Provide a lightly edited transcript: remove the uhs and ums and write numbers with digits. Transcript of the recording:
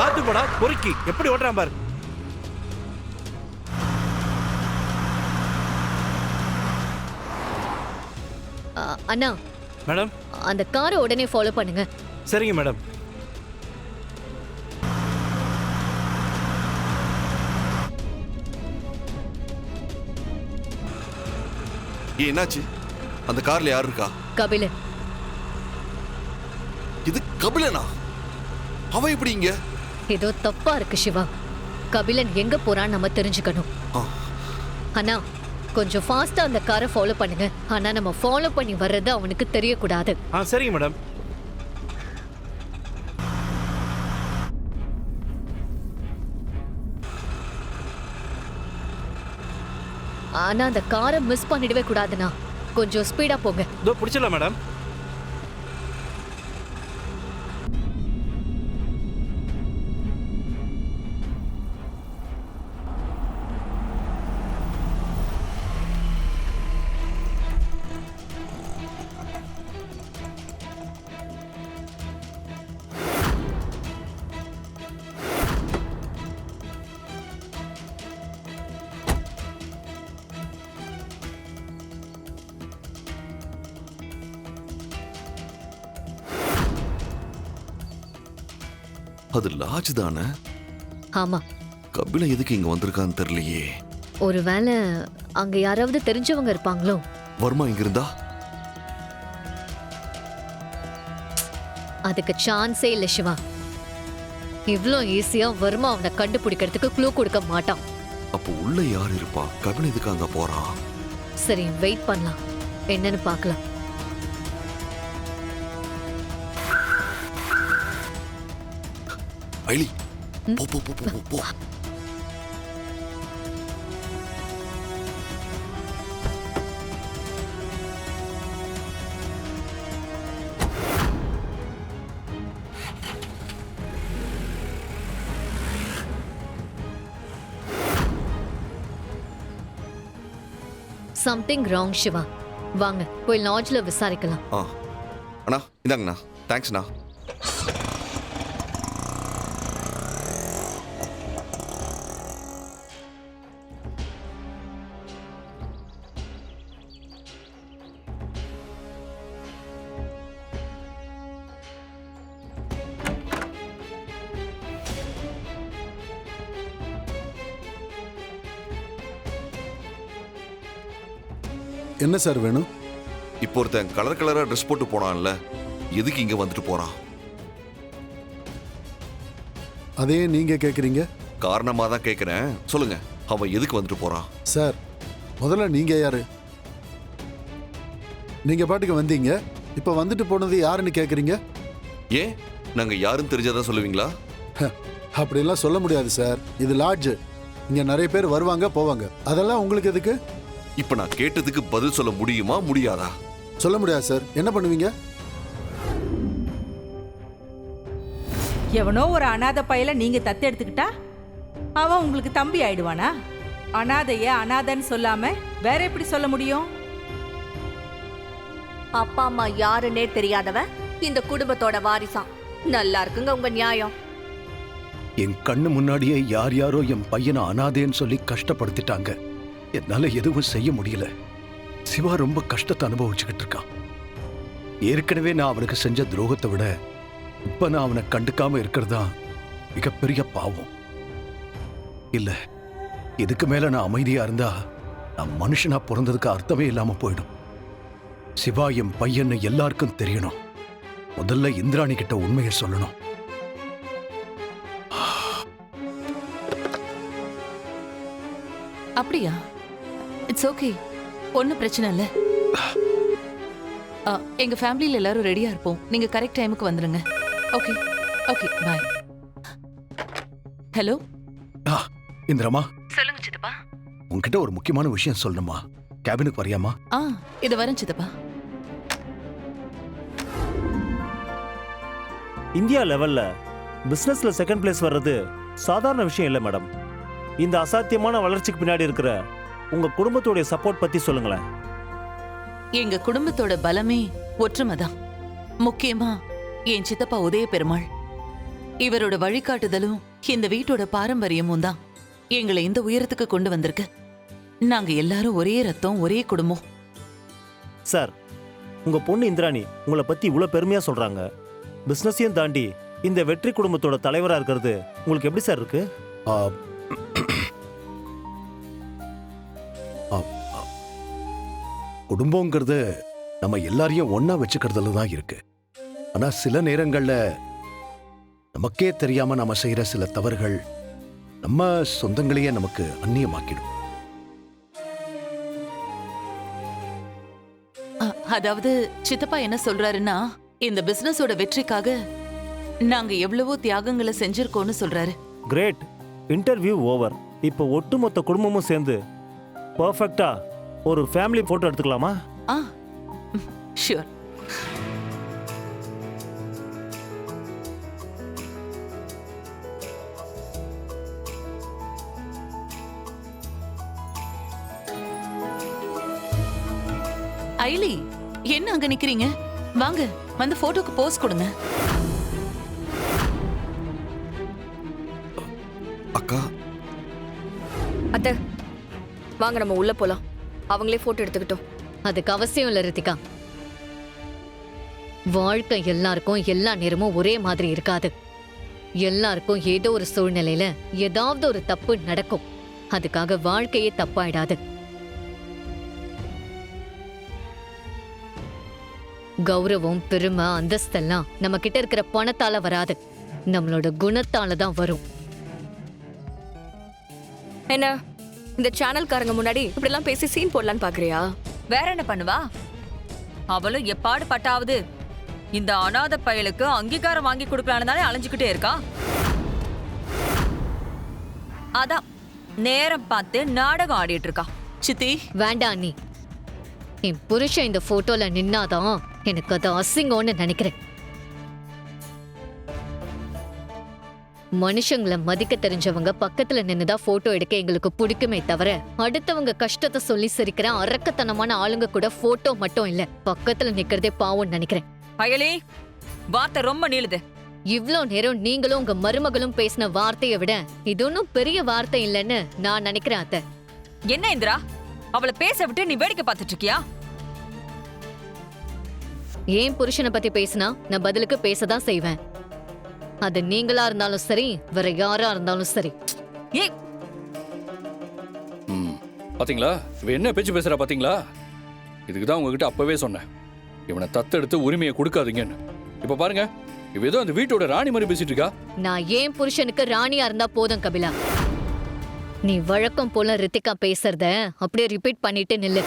பாத்து போடா பொறுக்கி எப்படி ஓட்டுறான் பாரு. அண்ணா மேடம் அந்த காரை உடனே ஃபாலோ பண்ணுங்க. சரிங்க மேடம். என்னாச்சு? அந்த கார்ல யார் இருக்கா? கபிலன். இது கபிலனா? அவன் எப்படி இங்க? ஏதோ தப்பா இருக்கு சிவா. கபிலன் எங்க போறான்னு நம்ம தெரிஞ்சுக்கணும். அண்ணா கொஞ்சம் ஃபாஸ்டா அந்த காரை ஃபாலோ பண்ணுங்க. ஆனா நம்ம ஃபாலோ பண்ணி வர்றது அவனுக்கு தெரியக்கூடாது. சரிங்க மேடம். ஆனா அந்த காரை மிஸ் பண்ணிடவே கூடாதுண்ணா. கொஞ்சம் ஸ்பீடா போங்க. இதோ பிடிச்சல மேடம். அது லாட்ஜ் தானே? ஆமா. கபிலன் எதுக்கு இங்க வந்திருக்கான்னு தெரியலையே. ஒருவேளை அங்க யாராவது தெரிஞ்சவங்க இருப்பாங்களோ? வர்மா இங்க இருந்தா? அதுக்கு சான்ஸே இல்ல சிவா. இவ்ளோ ஈஸியா வர்மா அவனை கண்டுபிடிக்கிறதுக்கு க்ளூ கொடுக்க மாட்டான். அப்போ உள்ள யார் இருப்பா? கபிலன் எதுக்கு அங்க போறான்? சரி வெயிட் பண்ணலாம், என்னன்னு பார்க்கலாம். ஐலி போ போ போ போ போ. Something wrong Siva. வாங்க போய் லாட்ஜ்ல விசாரிக்கலாம். அண்ணா இந்தாங்கண்ணா. தேங்க்ஸ்ண்ணா. என்ன சார் வேணும்? இப்போ ஒருத்தன் கலர் கலரா ட்ரெஸ் போட்டு போனான்ல, எதுக்கு இங்க வந்துட்டு போறான்? அதே நீங்க கேக்குறீங்க? காரணமா தான் கேக்குறேன், சொல்லுங்க. அவன் எதுக்கு வந்துட்டு போறான்? சார் முதல்ல நீங்க யாரு? நீங்க பாட்டுக்கு வந்தீங்க, இப்ப வந்துட்டு போனது யாருன்னு கேக்குறீங்க? ஏன் நாங்க யாருன்னு தெரிஞ்சாதான் சொல்லுவீங்களா? அப்படிலாம் சொல்ல முடியாது சார். இது லாட்ஜ், இங்க நிறைய பேர் வருவாங்க போவாங்க. அதெல்லாம் உங்களுக்கு எதுக்கு? இப்ப நான் கேட்டதுக்கு பதில் சொல்ல முடியுமா முடியாதா? சொல்ல முடியாது சார். என்ன பண்ணுவீங்க? எவனோ ஒரு அனாதை பையல நீங்க தத்து எடுத்துக்கிட்டா அவன் உங்களுக்கு தம்பி ஆயிடுவானா? அனாதைய அனாதைன்னு சொல்லாம வேற எப்படி சொல்ல முடியும்? அப்பா அம்மா யாருன்னே தெரியாதவன் இந்த குடும்பத்தோட வாரிசான். நல்லா இருக்குங்க உங்க நியாயம். என் கண்ணு முன்னாடியே யார் யாரோ என் பையனை அனாதேன்னு சொல்லி கஷ்டப்படுத்திட்டாங்க. என்னால எதுவும் செய்ய முடியல. சிவா ரொம்ப கஷ்டத்தை அனுபவிச்சுக்கிட்டு இருக்கான். ஏற்கனவே நான் அவனுக்கு செஞ்ச துரோகத்தை விட இப்ப நான் அவனை கண்டுக்காம இருக்கிறதா மிகப்பெரிய பாவம். இல்ல, இதுக்கு மேல நான் அமைதியா இருந்தா நான் மனுஷனா பிறந்ததுக்கு அர்த்தமே இல்லாம போயிடும். சிவா என் பையன் எல்லாருக்கும் தெரியணும். முதல்ல இந்திராணி கிட்ட உண்மையை சொல்லணும். அப்படியா? இட்ஸ் ஓகே, ஒன்னும் பிரச்சனை இல்ல. எங்க ஃபேமிலியில எல்லாரும் ரெடியா இருப்போம். நீங்க கரெக்ட் டைமுக்கு வந்துருங்க. Okay okay bye. ஹலோ இந்திரமா. சொல்லுங்க சித்தப்பா. உன்கிட்ட ஒரு முக்கியமான விஷயம் சொல்லணுமா? கேபினுக்கு வரியாமா? இது வரேன் சித்தப்பா. இந்தியா லெவல்ல பிசினஸ்ல செகண்ட் பிளேஸ் வர்றது சாதாரண விஷயம் இல்லை மேடம். இந்த அசாத்தியமான வளர்ச்சிக்கு பின்னாடி இருக்கிற உங்க குடும்பத்தோட சப்போர்ட் பத்தி சொல்லுங்களேன். எங்க குடும்பத்தோட பலமே ஒற்றுமைதான். முக்கியமா என் சித்தப்பா உதய பெருமாள். இவரோட வழிகாட்டுதலும் இந்த வீட்டோட பாரம்பரியமும் தான் எங்களை இந்த உயரத்துக்கு கொண்டு வந்திருக்கு. நாங்க எல்லாரும் ஒரே ரத்தம், ஒரே குடும்பம். சார், உங்க பொண்ணு இந்திராணி உங்களை பத்தி இவ்வளவு பெருமையா சொல்றாங்க. பிசினஸையும் தாண்டி இந்த வெற்றி குடும்பத்தோட தலைவரா இருக்கிறது உங்களுக்கு எப்படி சார் இருக்கு? ஆ, ஆ, ஆ. குடும்பங்கிறது நம்ம எல்லாரையும் ஒண்ணா வச்சுக்கிறதுல தான் இருக்கு. ஆனா சில நேரங்கள்ல நமக்கே தெரியாம நாம செய்யற சில தவறுகள் நம்ம சொந்தங்களையே நமக்கு அந்நியமாக்கிடும். அதாவது சித்தப்பா என்ன சொல்றாருன்னா, இந்த பிசினஸோட வெற்றிக்காக நாங்க எவ்வளவோ தியாகங்களை செஞ்சிருக்கோம்னு சொல்றாரு. கிரேட். Interview over. இப்போ ஒட்டுமொத்த குடும்பமும் சேர்ந்து பர்ஃபெக்டா ஒரு ஃபேமிலி போட்டோ எடுத்துக்கலாமா? ஷூர். ஐலி, என்ன அங்க நிக்கிறீங்க? வாங்க வந்து போட்டோக்கு போஸ் கொடுங்க. அக்கா, அத்தை வாங்க நம்ம உள்ள போலாம். அவங்களே போட்டோ எடுத்துக்கிட்டோம். அதுக்கு அவசியம் இல்ல ரித்திகா. வாழ்க்கை எல்லாருக்கும் எல்லா நேரமும் ஒரே மாதிரி இருக்காது. எல்லாருக்கும் ஏதோ ஒரு சூழ்நிலையில ஏதாவது ஒரு தப்பு நடக்கும். அதுக்காக வாழ்க்கையே தப்பாயிடாது. கௌரவம், பெருமை, அந்தஸ்தெல்லாம் நம்ம கிட்ட இருக்கிற பணத்தால வராது, நம்மளோட குணத்தால தான் வரும். என்ன இந்த சேனல்காரங்க முன்னாடி இப்படி எல்லாம் பேசி சீன் போடலான்னு பாக்குறியா? வேற என்ன பண்ணுவா? அவளும் எப்பாடு பட்டாவது இந்த அனாதை பயலுக்கு அங்கீகாரம் வாங்கி கொடுக்கலான்னு தானே அலைஞ்சுக்கிட்டே இருக்கா. அதான் நேரம் பார்த்து நாடகம் ஆடிட்டு இருக்கா. சித்தி, வேண்டாம் அண்ணி. என் புருஷன் இந்த போட்டோல நின்னாதான் எனக்கு அது அசிங்கம்னு நினைக்கிறேன். மனுஷங்களை மதிக்க தெரிஞ்சவங்க பக்கத்துல நின்னுதான் போட்டோ எடுக்க எங்களுக்கு பிடிக்குமே தவிர, அடுத்தவங்க கஷ்டத்தை சொல்லி சிரிக்கிற அரக்கத்தனமான ஆளுங்க கூட போட்டோ மட்டும் இல்ல, பக்கத்துல நிக்கிறதே பாவம்னு நினைக்கிறேன். அயலி, வார்த்தை ரொம்ப நீளுது. இவ்ளோ நேரம் நீங்களும் உங்க மருமகளும் பேசின வார்த்தையை விட இது ஒன்னும் பெரிய வார்த்தை இல்லைன்னு நான் நினைக்கிறேன் அத்தை. என்ன இந்திரா, அவளை பேச விட்டு நீ வேடிக்கை பார்த்துட்டு இருக்கியா? ஏன் புருஷனை பத்தி பேசினா நான் பதிலுக்கு பேசதான் செய்வேன். அது நீங்களா இருந்தாலும் சரி, வேற யாரா இருந்தாலும் சரி. ஏய், பாத்தீங்களா இவ என்ன பேச்சு பேசுறா பாத்தீங்களா? இதுக்குதான் உங்ககிட்ட அப்பவே சொன்னேன், இவனை தத்தெடுத்து உரிமையை கொடுக்காதீங்கன்னு. இப்ப பாருங்க, இவ ஏதோ அந்த வீட்டோட ராணி மாதிரி பேசிட்டு இருக்கா. நான் ஏன் புருஷனுக்கு ராணியா இருந்தா போதும் கபிலா. நீ வழக்கம் போல ரித்திகா பேசுறத அப்படியே ரிப்பீட் பண்ணிட்டு நில்லு.